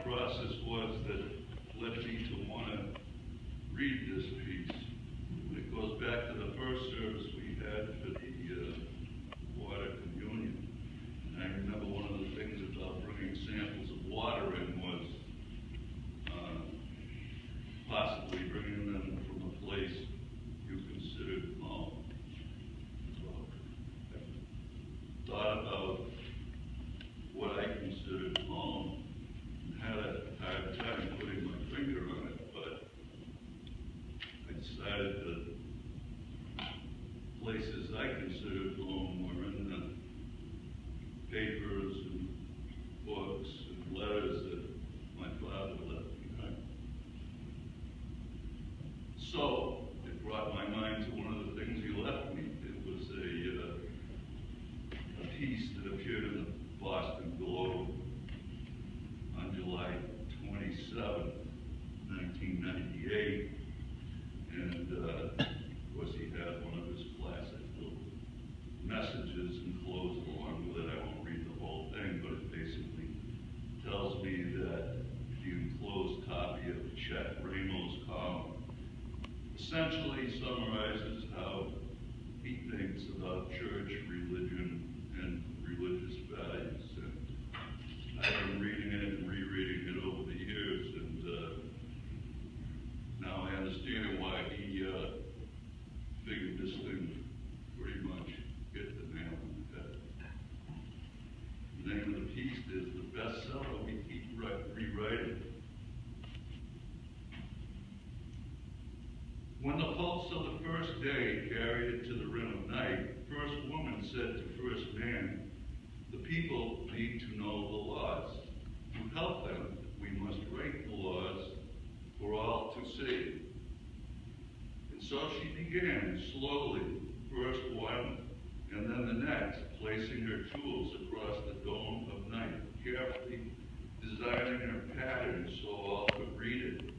process was that led me to want to read this piece. It goes back to the first service we had for the water communion. And I remember one of the things about bringing samples of water in was possibly bringing them from a place you considered home. So I thought about what I considered home and had a hard time putting my finger on it, but I decided that places I considered home were in the papers and books and letters that my father left behind. So it brought my mind to one of the things he left me. It was a piece that appeared in the Boston Globe on July 27, 1998. And of course he had one of his classic little messages enclosed along with it. I won't read the whole thing, but it basically tells me that the enclosed copy of Chet Ramos' column essentially summarizes how he thinks about church, religion, and religious values. And I've been reading it and rereading it over the years, and now I understand why he figured this thing pretty much hit the nail on the head. The name of the piece is The Bestseller We Keep Rewriting. When the pulse of the first day carried it to the rim of night, first woman said to first man, the people need to know the laws. To help them, we must write the laws for all to see. And so she began slowly, first one and then the next, placing her tools across the dome of night, carefully designing her pattern so all could read it.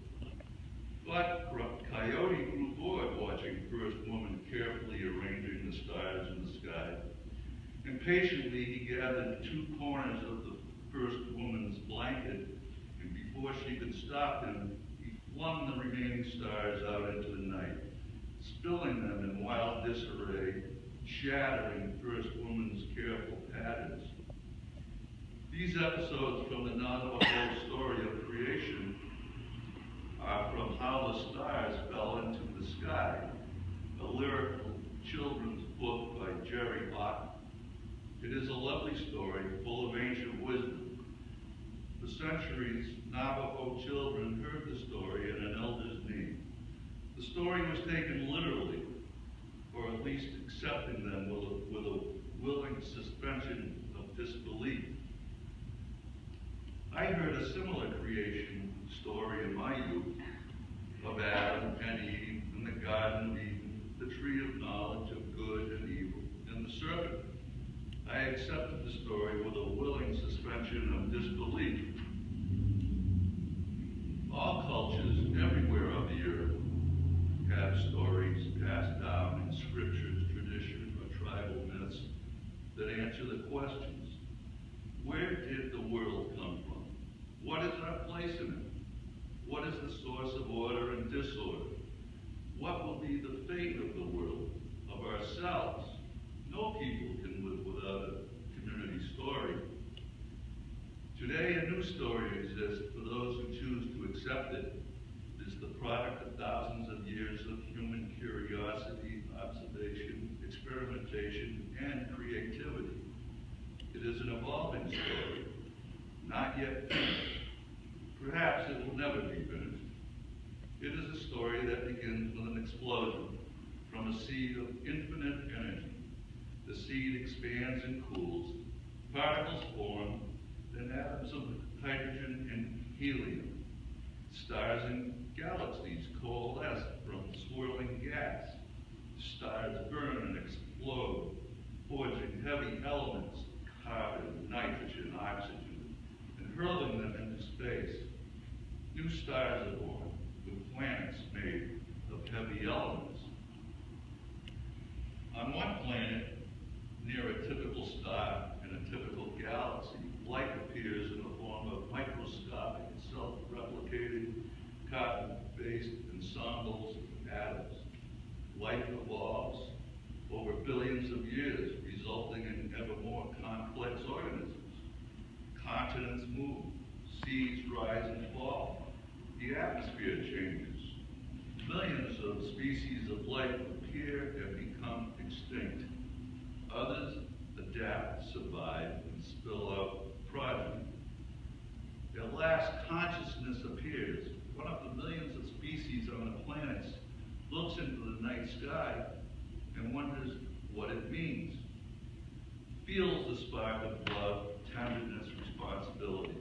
But Coyote grew bored watching first woman carefully arranging the stars in the sky. Impatiently, he gathered two corners of the first woman's blanket, and before she could stop him, he flung the remaining stars out into the night, spilling them in wild disarray, shattering first woman's careful patterns. These episodes from the not-a-whole story of creation are from How the Stars Fell into the Sky, a lyrical children's book by Jerry Bach. It is a lovely story full of ancient wisdom. For centuries, Navajo children heard the story in an elder's knee. The story was taken literally, or at least accepting them with a willing suspension of disbelief. I heard a similar creation story in my youth of Adam and Eve in the Garden of Eden, the tree of knowledge of good and evil, and the serpent. I accepted the story with a willing suspension of disbelief. All cultures everywhere on the earth have stories passed down in scriptures, tradition, or tribal myths that answer the questions. Where did the world come from? What is our place in it? What is the source of order and disorder? What will be the fate of the world, of ourselves? No people can live without a community story. Today, a new story exists for those who choose to accept it. It is the product of thousands of years of human curiosity, observation, experimentation, and creativity. It is an evolving story, not yet finished. Perhaps it will never be finished. It is a story that begins with an explosion from a seed of infinite energy. The seed expands and cools, particles form, then atoms of hydrogen and helium. Stars and galaxies coalesce from swirling gas. Stars burn and explode, forging heavy elements, carbon, nitrogen, oxygen, and hurling them into space. New stars are born, with planets made of heavy elements. On one planet, near a typical star in a typical galaxy, light appears in the form of microscopic encased ensembles of atoms. Life evolves over billions of years, resulting in ever more complex organisms. Continents move, seas rise and fall. The atmosphere changes. Millions of species of life appear and become extinct. Others adapt, survive, and spill out progeny. At last, consciousness appears. One of the millions of species on the planet looks into the night sky and wonders what it means. Feels the spark of love, tenderness, responsibility.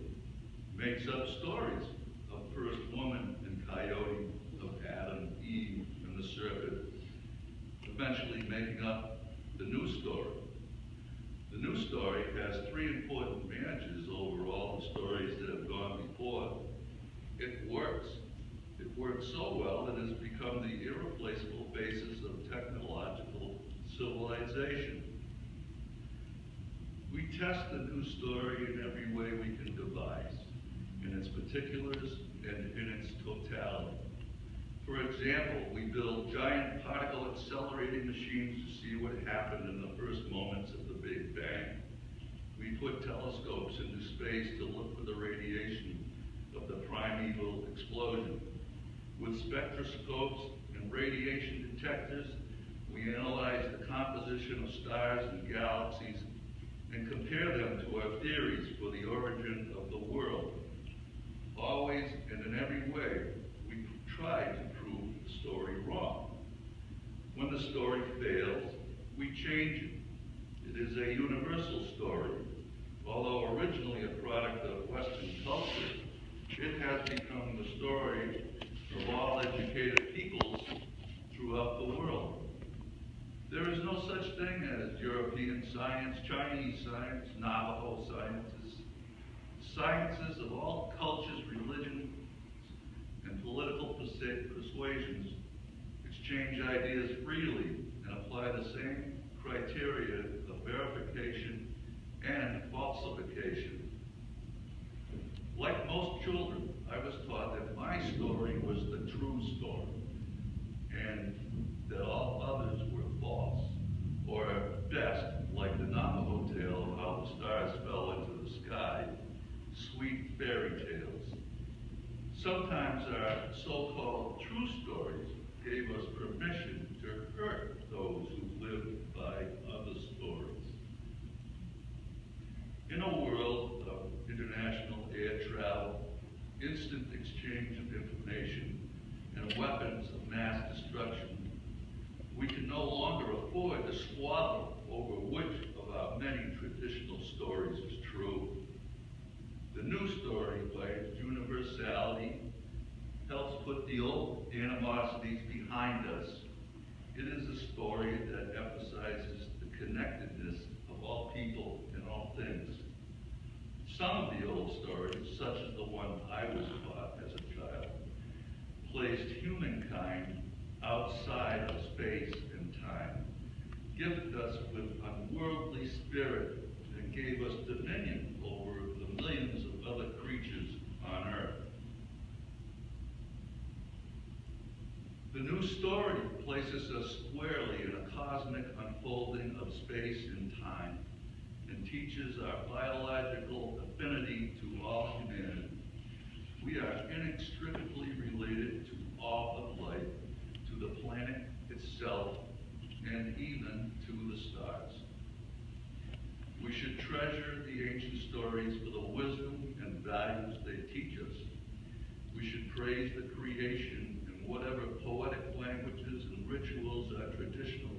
Makes up stories of first woman and coyote, of Adam, Eve, and the serpent, eventually making up the new story. The new story has three important advantages over all the stories that have gone before. It works. It works so well that it has become the irreplaceable basis of technological civilization. We test the new story in every way we can devise, in its particulars and in its totality. For example, we build giant particle accelerating machines to see what happened in the first moments of the Big Bang. We put telescopes into space to look for the radiation of the primeval explosion. With spectroscopes and radiation detectors, we analyze the composition of stars and galaxies and compare them to our theories for the origin of the world. Always and in every way, we try to prove the story wrong. When the story fails, we change it. It is a universal story. Although originally a product of Western culture, it has become the story of all educated peoples throughout the world. There is no such thing as European science, Chinese science, Navajo sciences. Sciences of all cultures, religions, and political persuasions exchange ideas freely and apply the same criteria of verification and falsification. Like most children, I was taught that my story was the true story and that all others were false, or at best, like the Navajo tale of how the stars fell into the sky, sweet fairy tales. Sometimes our so-called true stories gave us permission to hurt those who lived by other stories. In a world of international air travel, instant exchange of information, and weapons of mass destruction, we can no longer afford to squabble over which of our many traditional stories is true. The new story, by its universality, helps put the old animosities behind us. It is a story that emphasizes the connectedness of all people and all things. Some of the old stories, such as the one I was taught as a child, placed humankind outside of space and time, gifted us with unworldly spirit, and gave us dominion over the millions of other creatures on earth. The new story places us squarely in a cosmic unfolding of space and time and teaches our biological affinity to all humanity. We are inextricably related to all of life, to the planet itself, and even to the stars. We should treasure the ancient stories for the wisdom and values they teach us. We should praise the creation in whatever poetic languages and rituals our traditional